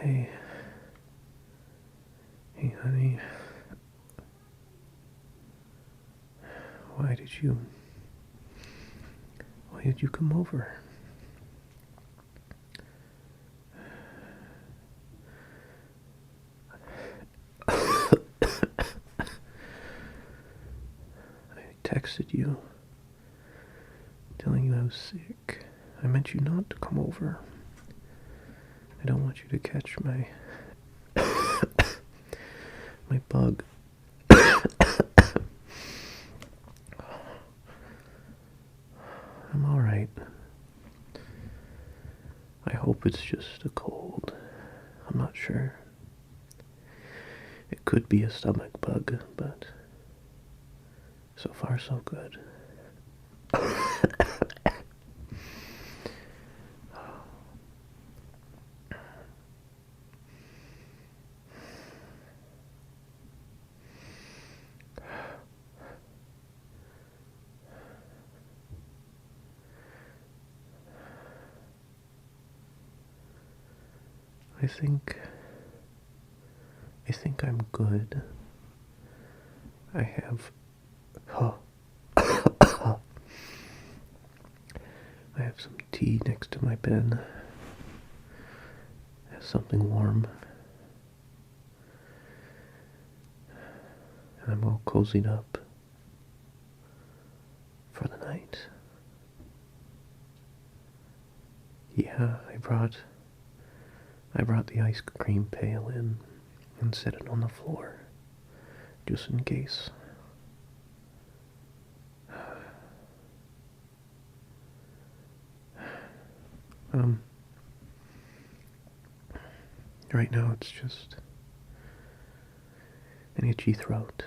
Hey, hey, honey. Why did you? Why did you come over? I texted you, telling you I was sick. I meant you not to come over. I don't want you to catch my bug. I'm alright. I hope it's just a cold. I'm not sure. It could be a stomach bug, but so far so good. I think I'm good. I have I have some tea next to my bed. Has something warm. And I'm all cozied up for the night. Yeah, I brought the ice cream pail in and set it on the floor, just in case. Right now it's just an itchy throat,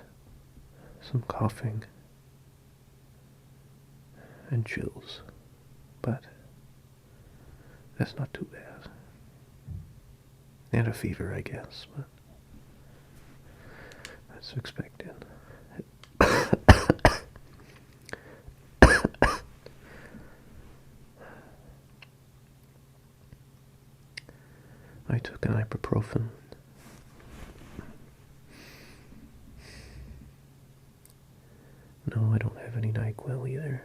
some coughing, and chills, but that's not too bad. And a fever, I guess, but that's expected. I took an ibuprofen. No, I don't have any NyQuil either.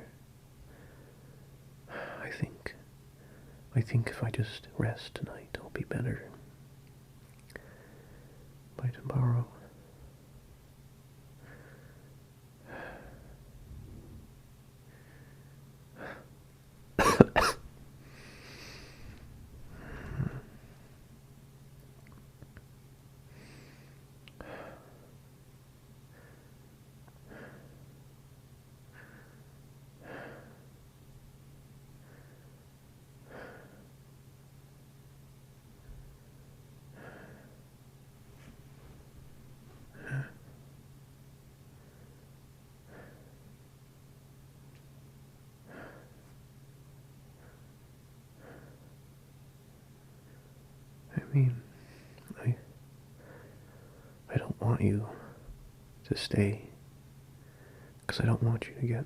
I think if I just rest tonight, I'll be better by tomorrow. I mean, I don't want you to stay, because I don't want you to get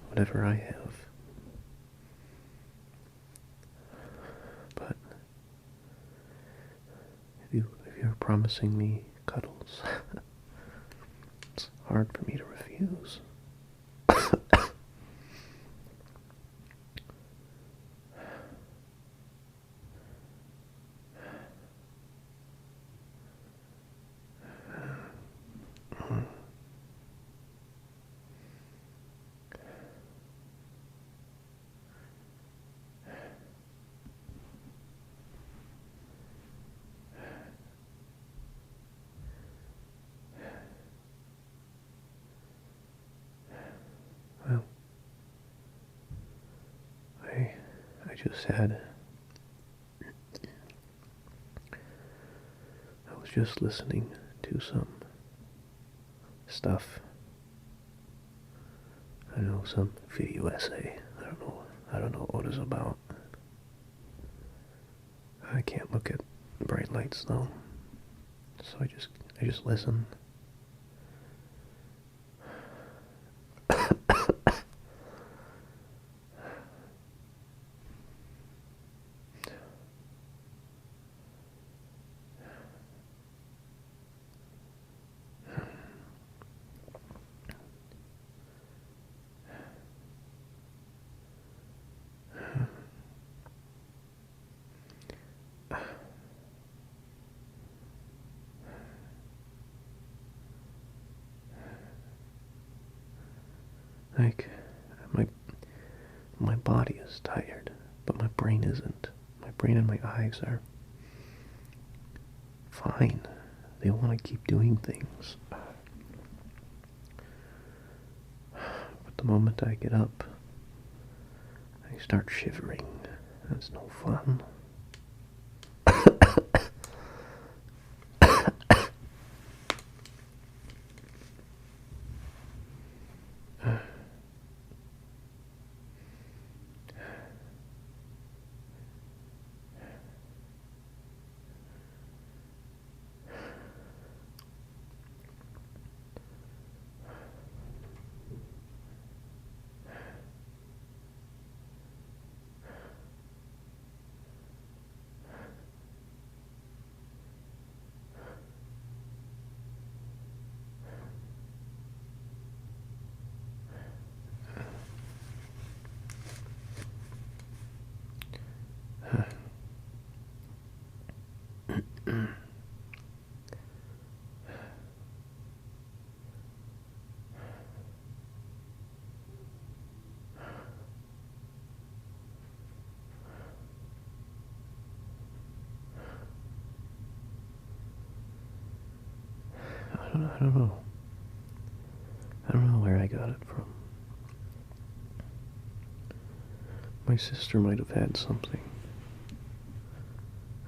whatever I have. But if you're promising me cuddles, it's hard for me to refuse. Well, I just had. I was just listening to some stuff. I know, some video essay. I don't know what it's about. I can't look at bright lights though. So I just listen. Like, my, my body is tired, but my brain isn't. My brain and my eyes are fine. They want to keep doing things. But the moment I get up, I start shivering. That's no fun. I don't know. I don't know where I got it from. My sister might have had something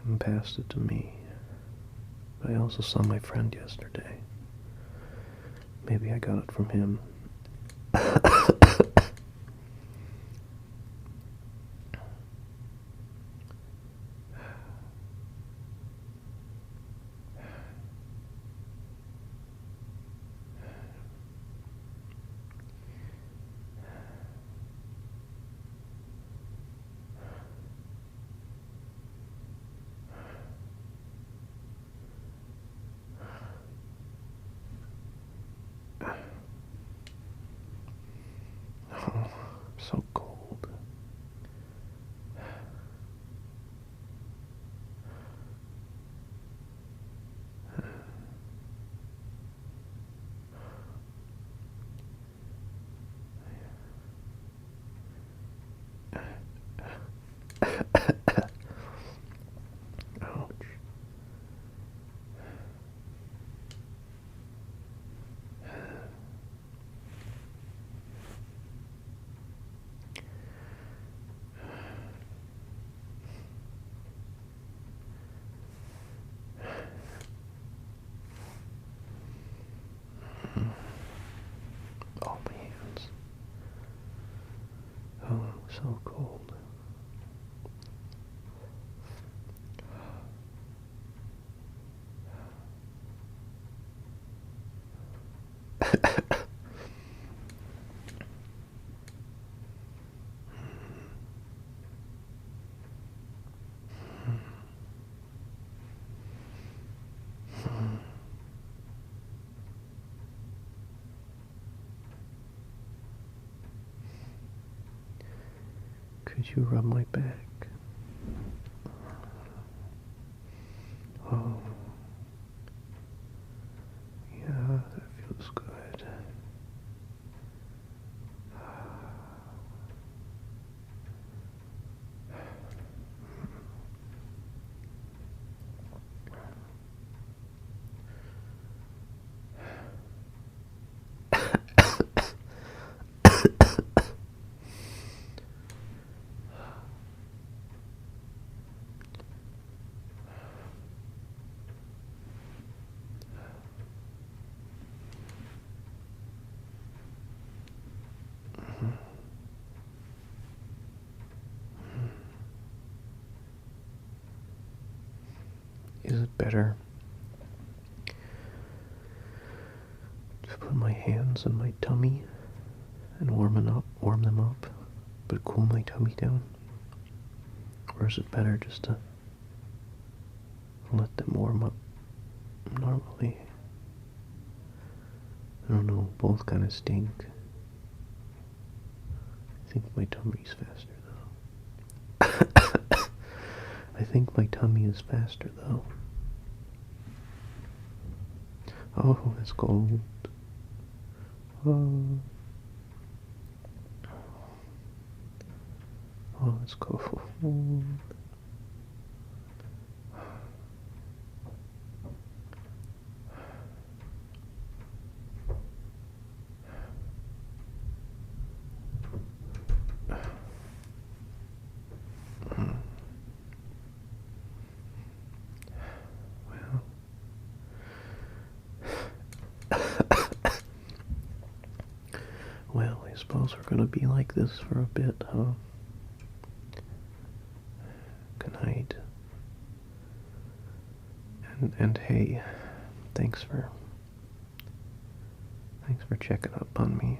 and passed it to me. But I also saw my friend yesterday. Maybe I got it from him. Oh, so cold. Ouch. Oh, my hands. Oh, so cold. Could you rub my back? Oh, yeah, that feels good. Is it better to put my hands on my tummy and warm them up, but cool my tummy down? Or is it better just to let them warm up normally? I don't know, both kind of stink. I think my tummy's faster though. I think my tummy is faster though. Oh, it's cold. Oh. it's cold. Well, I suppose we're gonna be like this for a bit, huh? Good night. And hey, thanks for checking up on me.